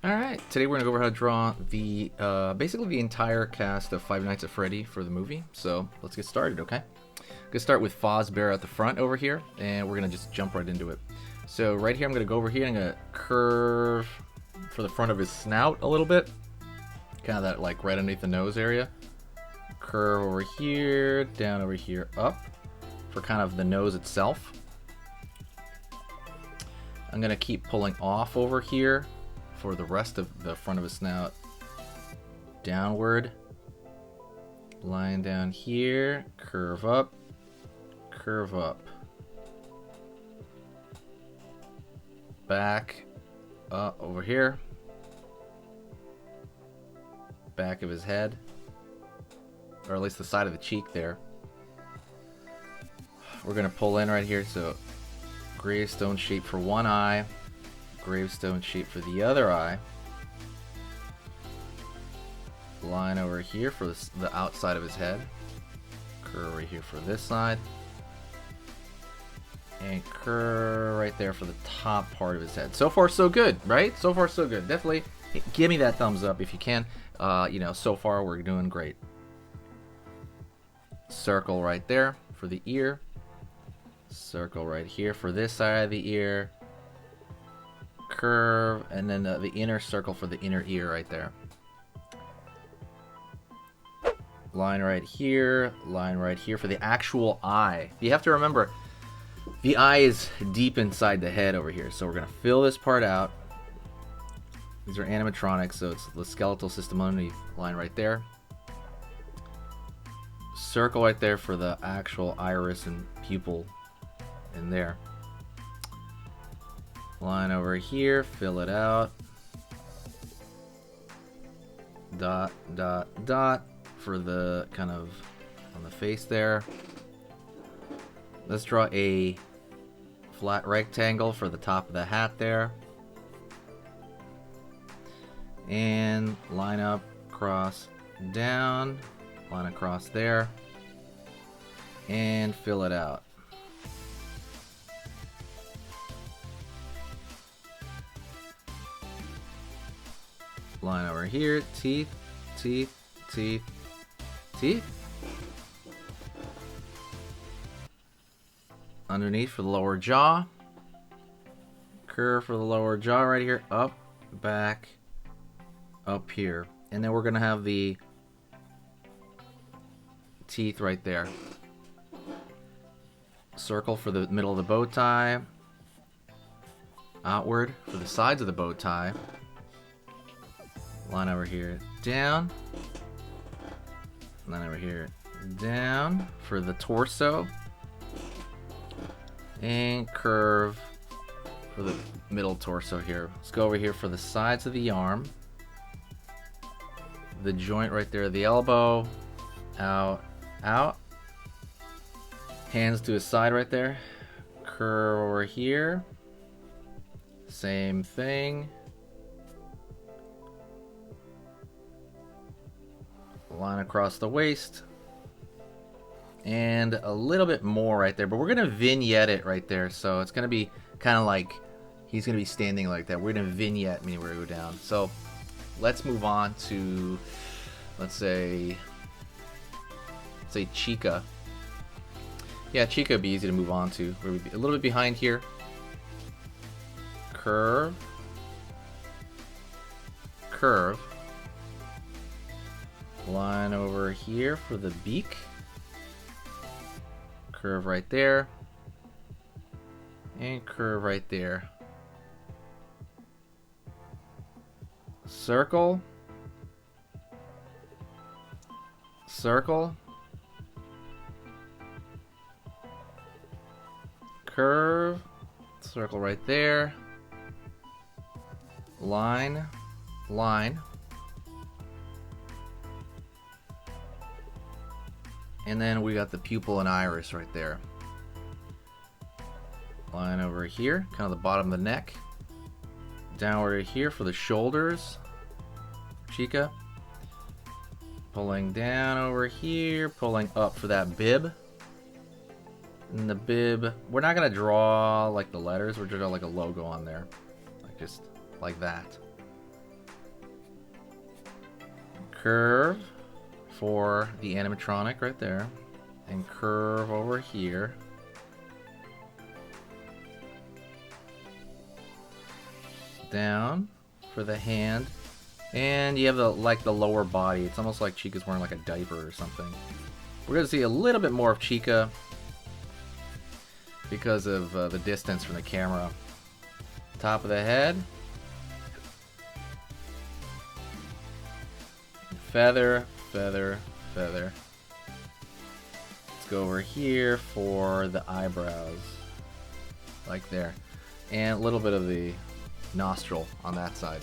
Alright, today we're going to go over how to draw the basically the entire cast of Five Nights at Freddy for the movie. So let's get started, okay? I'm going to start with Fozbear at the front over here, and we're going to just jump right into it. So right here I'm going to go over here and I'm going to curve for the front of his snout a little bit. Kind of that like right underneath the nose area. Curve over here, down over here, up for kind of the nose itself. I'm going to keep pulling off over here for the rest of the front of his snout. Downward. Line down here. Curve up. Curve up. Back. Over here. Back of his head. Or at least the side of the cheek there. We're going to pull in right here. So gravestone shape for one eye. Gravestone shape for the other eye. Line over here for the outside of his head. Curve over here for this side. And curve right there for the top part of his head. So far so good, right? So far so good. Definitely give me that thumbs up if you can. You know, so far we're doing great. Circle right there for the ear. Circle right here for this side of the ear. Curve, and then the inner circle for the inner ear right there. Line right here for the actual eye. You have to remember, the eye is deep inside the head over here, so we're going to fill this part out. These are animatronics, so it's the skeletal system underneath. Line right there. Circle right there for the actual iris and pupil in there. Line over here, fill it out. Dot, dot, dot for the kind of on the face there. Let's draw a flat rectangle for the top of the hat there. And line up, cross, down, line across there. And fill it out. Line over here, teeth, teeth, teeth, teeth. Underneath for the lower jaw. Curve for the lower jaw right here, up, back, up here. And then we're going to have the teeth right there. Circle for the middle of the bow tie. Outward for the sides of the bow tie. Line over here, down. Line over here, down for the torso. And curve for the middle torso here. Let's go over here for the sides of the arm. The joint right there, the elbow. Out, out. Hands to his side right there. Curve over here. Same thing. Line across the waist. And a little bit more right there. But we're going to vignette it right there. So it's going to be kind of like he's going to be standing like that. We're going to vignette, meaning we're going to go down. So let's move on to, let's say Chica. Yeah, Chica would be easy to move on to. We're a little bit behind here. Curve. Curve. Line over here for the beak. Curve right there. And curve right there. Circle. Circle. Curve. Circle right there. Line. Line. And then we got the pupil and iris right there. Line over here, kind of the bottom of the neck. Downward here for the shoulders. Chica. Pulling down over here, pulling up for that bib. And the bib, we're not gonna draw like the letters, we're gonna draw like a logo on there. Like just like that. Curve for the animatronic right there. And curve over here. Down for the hand. And you have the like the lower body. It's almost like Chica's wearing like a diaper or something. We're gonna see a little bit more of Chica because of the distance from the camera. Top of the head. Feather, feather, feather. Let's go over here for the eyebrows. Like there. And a little bit of the nostril on that side.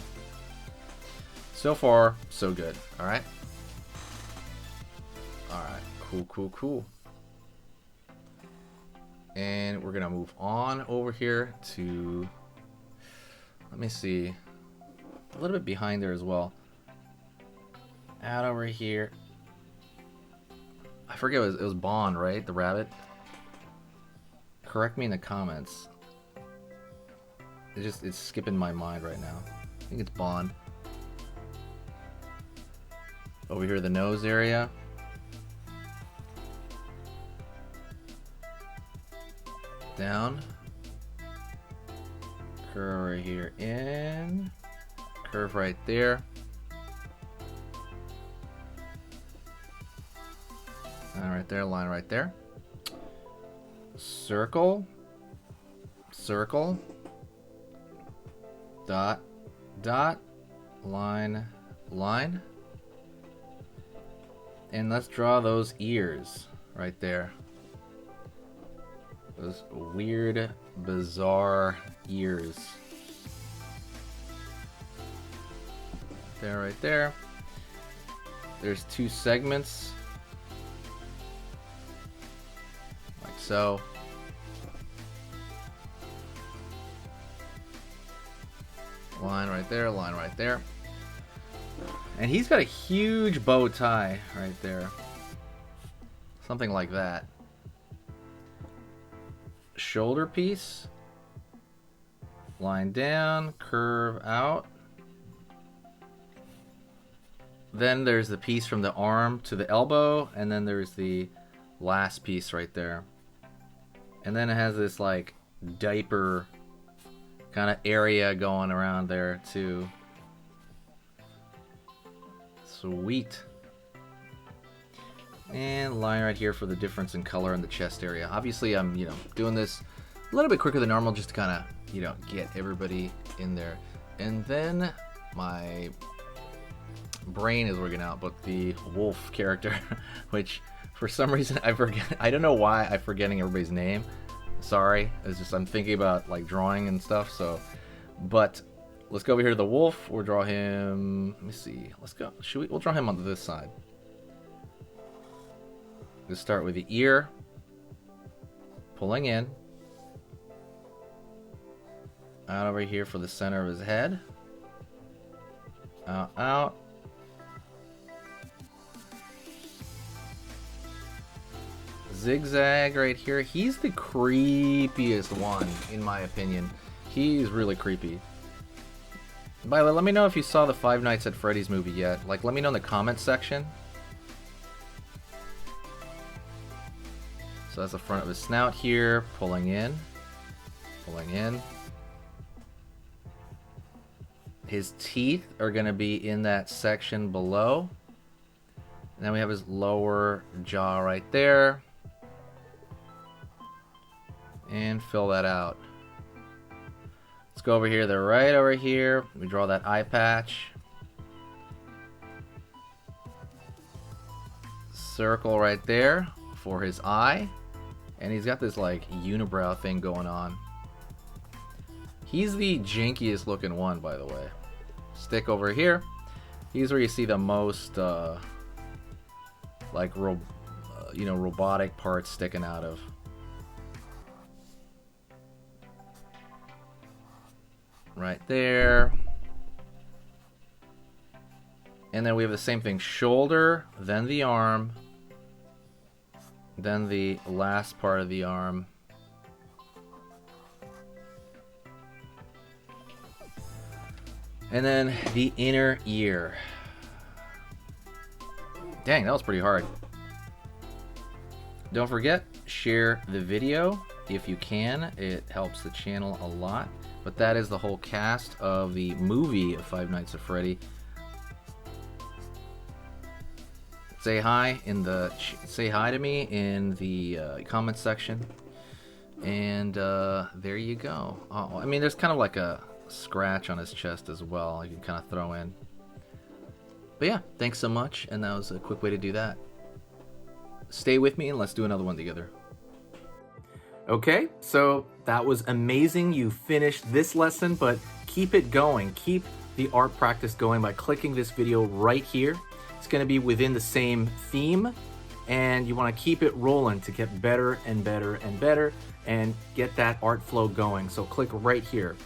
So far, so good. Alright? Alright. Cool, cool, cool. And we're going to move on over here to... Let me see. A little bit behind there as well. Out over here. I forget, it was Bond, right? The rabbit? Correct me in the comments. It's skipping my mind right now. I think it's Bond. Over here, the nose area. Down. Curve right here in. Curve right there. Line right there, line right there. Circle. Circle. Dot. Dot. Line. Line. And let's draw those ears right there. Those weird, bizarre ears. There, right there. There's two segments. Like so. Line right there, line right there. And he's got a huge bow tie right there. Something like that. Shoulder piece. Line down, curve out. Then there's the piece from the arm to the elbow, and then there's the last piece right there. And then it has this like diaper kind of area going around there too. Sweet. And line right here for the difference in color in the chest area. Obviously I'm, doing this a little bit quicker than normal just to kind of, get everybody in there. And then my brain is working out, but the wolf character, which for some reason I forget. I don't know why I'm forgetting everybody's name. Sorry. It's just I'm thinking about like drawing and stuff. So, but let's go over here to the wolf. We'll draw him. Let me see. Let's go. We'll draw him on this side. Let's start with the ear. Pulling in. Out over here for the center of his head. Out, out. Zigzag right here. He's the creepiest one, in my opinion. He's really creepy. By the way, let me know if you saw the Five Nights at Freddy's movie yet. Like, let me know in the comments section. So that's the front of his snout here. Pulling in. Pulling in. His teeth are going to be in that section below. And then we have his lower jaw right there. And fill that out. Let's go over here. They're right over here. We draw that eye patch. Circle right there for his eye. And he's got this like unibrow thing going on. He's the jankiest looking one, by the way. Stick over here. He's where you see the most like robotic parts sticking out of. Right there. And then we have the same thing. Shoulder, then the arm. Then the last part of the arm. And then the inner ear. Dang, that was pretty hard. Don't forget, share the video if you can. It helps the channel a lot. But that is the whole cast of the movie of Five Nights at Freddy. Say hi to me in the comment section. And there you go. Oh, I mean, there's kind of like a scratch on his chest as well. You can kind of throw in. But yeah, thanks so much, and that was a quick way to do that. Stay with me and let's do another one together. Okay, so that was amazing. You finished this lesson, but keep it going. Keep the art practice going by clicking this video right here. It's going to be within the same theme, and you want to keep it rolling to get better and better and better and get that art flow going. So click right here.